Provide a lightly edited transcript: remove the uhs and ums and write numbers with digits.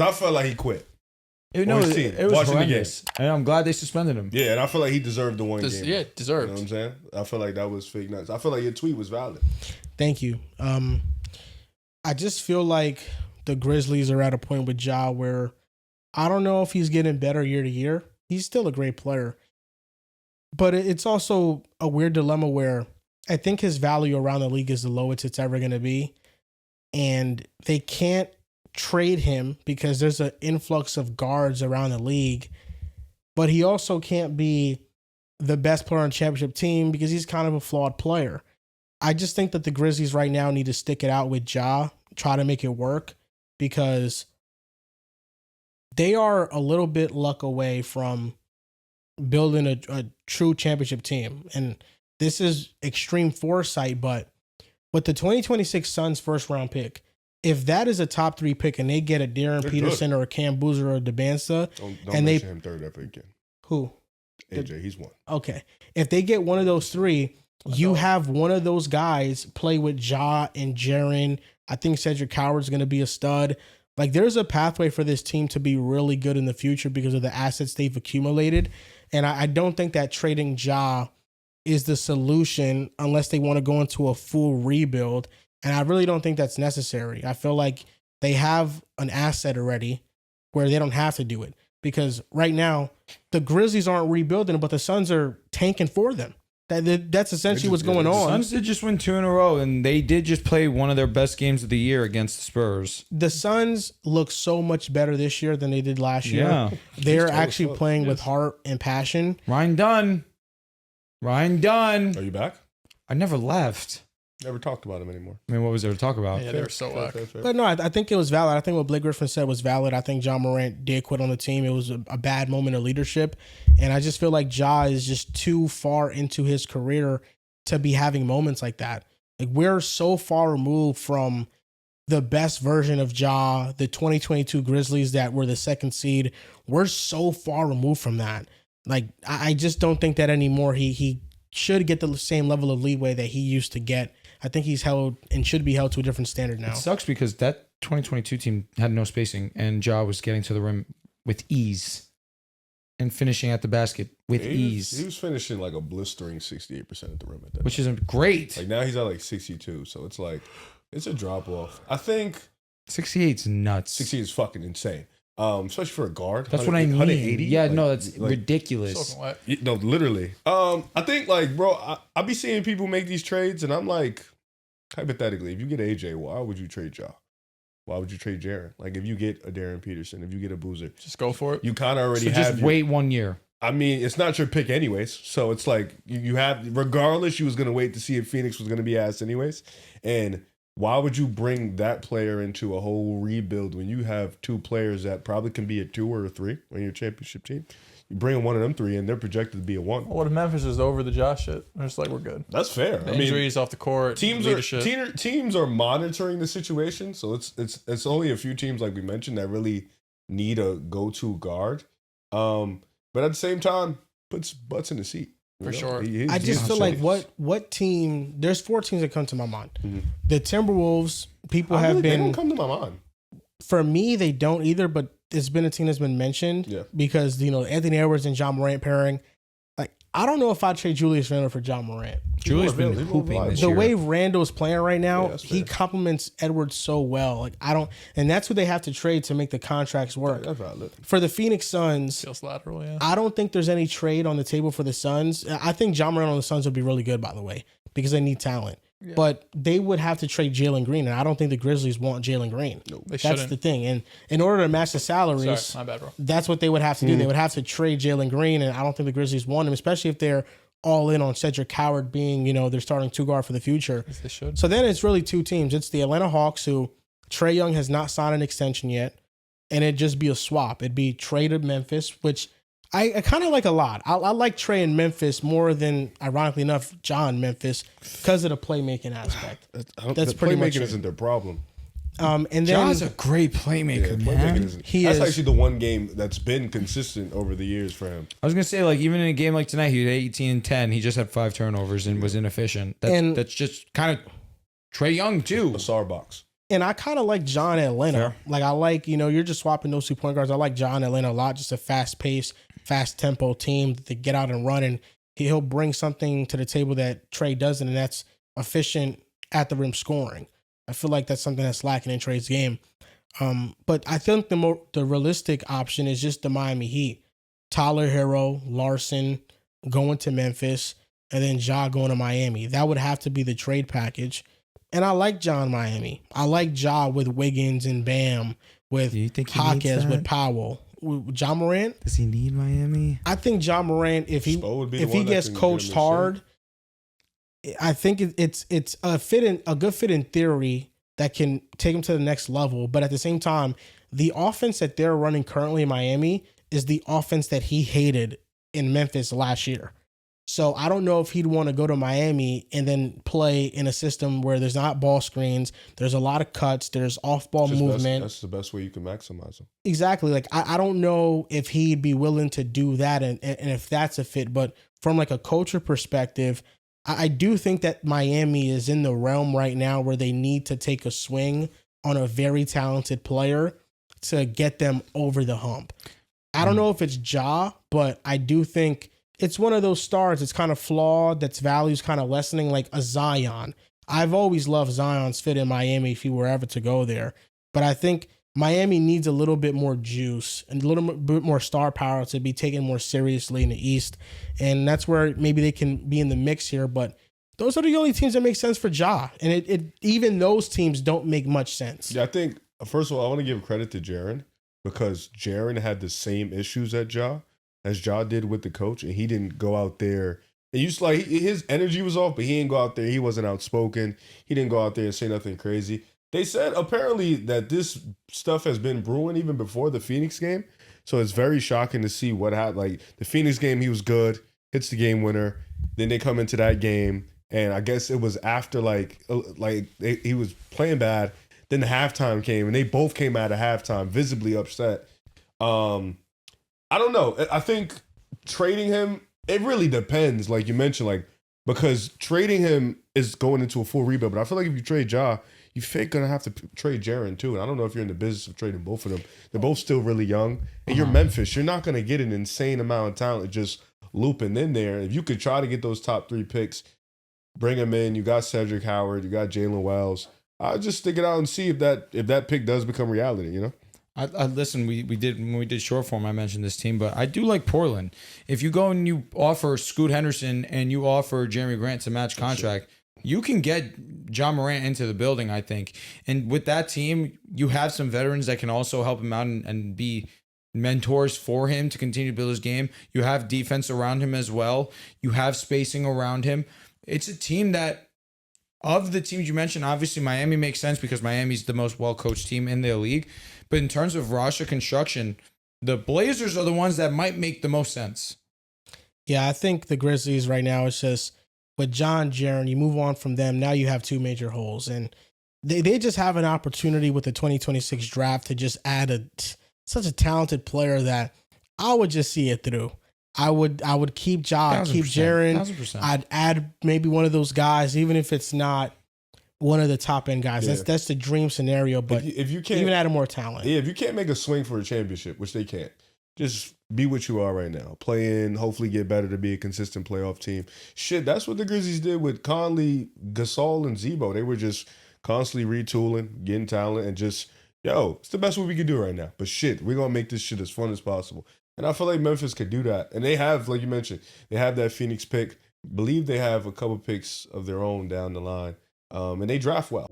I felt like he quit. It was watching horrendous. And I'm glad they suspended him. Yeah, and I feel like he deserved the one game. Yeah, deserved. You know what I'm saying? I feel like that was fake nuts. I feel like your tweet was valid. Thank you. I just feel like the Grizzlies are at a point with Ja where I don't know if he's getting better year to year. He's still a great player. But it's also a weird dilemma where I think his value around the league is the lowest it's ever going to be. And they can't trade him because there's an influx of guards around the league. But he also can't be the best player on a championship team because he's kind of a flawed player. I just think that the Grizzlies right now need to stick it out with Ja, try to make it work, because they are a little bit luck away from building a true championship team. And this is extreme foresight, but with the 2026 Suns first round pick, if that is a top 3 pick and they get a Darren Peterson or a Cam Boozer or a DeBanza, don't and they him third ever again. Who? AJ, he's one. Okay. If they get one of those 3, you have one of those guys play with Ja and Jaren. I think Cedric Howard's going to be a stud. Like, there's a pathway for this team to be really good in the future because of the assets they've accumulated. And I don't think that trading Ja is the solution unless they want to go into a full rebuild. And I really don't think that's necessary. I feel like they have an asset already where they don't have to do it. Because right now, the Grizzlies aren't rebuilding, but the Suns are tanking for them. That's essentially what's going on. The Suns did just win 2 in a row, and they did just play one of their best games of the year against the Spurs. The Suns look so much better this year than they did last year. Yeah. They're actually playing with heart and passion. Ryan Dunn. Are you back? I never left. Never talked about him anymore. I mean, what was there to talk about? Yeah, they were so whack. But no, I think it was valid. I think what Blake Griffin said was valid. I think Ja Morant did quit on the team. It was a bad moment of leadership. And I just feel like Ja is just too far into his career to be having moments like that. Like, we're so far removed from the best version of Ja, the 2022 Grizzlies that were the 2nd seed. We're so far removed from that. Like, I just don't think that anymore. He should get the same level of leeway that he used to get. I think he's held and should be held to a different standard now. It sucks because that 2022 team had no spacing, and Ja was getting to the rim with ease and finishing at the basket with ease. He was finishing like a blistering 68% at the rim at that. Which isn't great. Like, now he's at like 62, so it's like, it's a drop off. I think 68's nuts. 60 is fucking insane. Especially for a guard. That's what I mean. 180? Yeah, like, no, that's like, ridiculous. No, literally. I think, like, bro, I be seeing people make these trades, and I'm like, hypothetically, if you get AJ, why would you trade Ja? Why would you trade Jaren? Like, if you get a Darren Peterson, if you get a Boozer, just go for it. You kind of already so have. Just wait 1 year. I mean, it's not your pick anyways. So it's like you have, regardless, you was going to wait to see if Phoenix was going to be asked anyways. And why would you bring that player into a whole rebuild when you have 2 players that probably can be a 2 or a 3 on your championship team? You bring one of them 3 and they're projected to be a 1. What if Memphis is over the Josh shit? They're just like, we're good. That's fair. The injuries off the court, teams are monitoring the situation. So it's only a few teams, like we mentioned, that really need a go-to guard. But at the same time, puts butts in the seat. For sure. I just feel like what team? There's 4 teams that come to my mind. Mm-hmm. The Timberwolves. They don't come to my mind. For me, they don't either. But it's been a team that's been mentioned because Anthony Edwards and Ja Morant pairing. Like, I don't know if I'd trade Julius Randle for Ja Morant. Julius been hooping this year. The way Randle's playing right now, he complements Edwards so well. Like, and that's who they have to trade to make the contracts work. That's valid. For the Phoenix Suns, feels lateral, yeah. I don't think there's any trade on the table for the Suns. I think Ja Morant on the Suns would be really good, by the way, because they need talent. Yeah. But they would have to trade Jalen Green, and I don't think the Grizzlies want Jalen Green. No, that's the thing. And in order to match the salaries, sorry, my bad, bro. That's what they would have to do. They would have to trade Jalen Green, and I don't think the Grizzlies want him, especially if they're all in on Cedric Howard being, their starting 2 guard for the future. Yes, they should. So then it's really 2 teams. It's the Atlanta Hawks, who Trae Young has not signed an extension yet, and it'd just be a swap. It'd be Trae to Memphis, which I kind of like a lot. I like Trae in Memphis more than, ironically enough, Ja in Memphis because of the playmaking aspect. That's pretty much it. Playmaking isn't their problem. And then Ja's a great playmaker, man. That's actually the one game that's been consistent over the years for him. I was gonna say, like, even in a game like tonight, he had 18 and 10. He just had 5 turnovers and was inefficient. That's just kind of Trae Young too. A SAR box. And I kind of like John Atlanta. Fair. Like I like, you're just swapping those 2 point guards. I like John Atlanta a lot. Just a fast paced, fast tempo team to get out and run. And he'll bring something to the table that Trey doesn't, and that's efficient at the rim scoring. I feel like that's something that's lacking in Trey's game. But I think the realistic option is just the Miami Heat. Tyler Hero, Larson going to Memphis, and then Ja going to Miami. That would have to be the trade package. And I like Ja in Miami. I like Ja with Wiggins and Bam, with Do you think he needs Hawkins, that? with Powell. With Ja Morant, Does he need Miami? I think Ja Morant, if he Spo would be the if he one that gets can get coached him in hard, I think it's a good fit in theory that can take him to the next level. But at the same time, the offense that they're running currently in Miami is the offense that he hated in Memphis last year. So I don't know if he'd want to go to Miami and then play in a system where there's not ball screens, there's a lot of cuts, there's off-ball movement. That's the best way you can maximize them. Exactly. Like I don't know if he'd be willing to do that and if that's a fit. But from like a culture perspective, I do think that Miami is in the realm right now where they need to take a swing on a very talented player to get them over the hump. I don't know if it's Ja, but I do think it's one of those stars that's kind of flawed, that's values kind of lessening, like a Zion. I've always loved Zion's fit in Miami if he were ever to go there. But I think Miami needs a little bit more juice and a little bit more star power to be taken more seriously in the East. And that's where maybe they can be in the mix here. But those are the only teams that make sense for Ja. And it even those teams don't make much sense. Yeah, I think, first of all, I want to give credit to Jaren because Jaren had the same issues as Ja did with the coach, and he didn't go out there. It used to, like, his energy was off, but he didn't go out there. He wasn't outspoken. He didn't go out there and say nothing crazy. They said apparently that this stuff has been brewing even before the Phoenix game. So it's very shocking to see what happened. Like the Phoenix game, he was good, hits the game winner. Then they come into that game, and I guess it was after he was playing bad. Then the halftime came, and they both came out of halftime visibly upset. I don't know. I think trading him, it really depends, like you mentioned, like because trading him is going into a full rebuild. But I feel like if you trade Ja, you're fake gonna have to trade Jaren too. And I don't know if you're in the business of trading both of them. They're both still really young. And you're Memphis. You're not gonna get an insane amount of talent just looping in there. If you could try to get those top 3 picks, bring them in. You got Cedric Howard. You got Jalen Wells. I'll just stick it out and see if that pick does become reality. You know. I listen. We did when we did short form. I mentioned this team, but I do like Portland. If you go and you offer Scoot Henderson and you offer Jeremy Grant to match contract, you can get Ja Morant into the building. I think, and with that team, you have some veterans that can also help him out and be mentors for him to continue to build his game. You have defense around him as well. You have spacing around him. It's a team that, of the teams you mentioned, obviously Miami makes sense because Miami's the most well-coached team in the league. But in terms of roster construction, the Blazers are the ones that might make the most sense. Yeah, I think the Grizzlies right now, it's just with John Jaren, you move on from them. Now you have 2 major holes. And they just have an opportunity with the 2026 draft to just add such a talented player that I would just see it through. I would keep Ja, keep Jaren. 1,000%. I'd add maybe one of those guys, even if it's not one of the top end guys. Yeah. That's the dream scenario. But if you can't even add more talent. Yeah, if you can't make a swing for a championship, which they can't, just be what you are right now. Play in, hopefully get better to be a consistent playoff team. Shit, that's what the Grizzlies did with Conley, Gasol, and Zebo. They were just constantly retooling, getting talent, and just, it's the best what we can do right now. But shit, we're going to make this shit as fun as possible. And I feel like Memphis could do that. And they have, like you mentioned, they have that Phoenix pick. Believe they have a couple picks of their own down the line. And they draft well.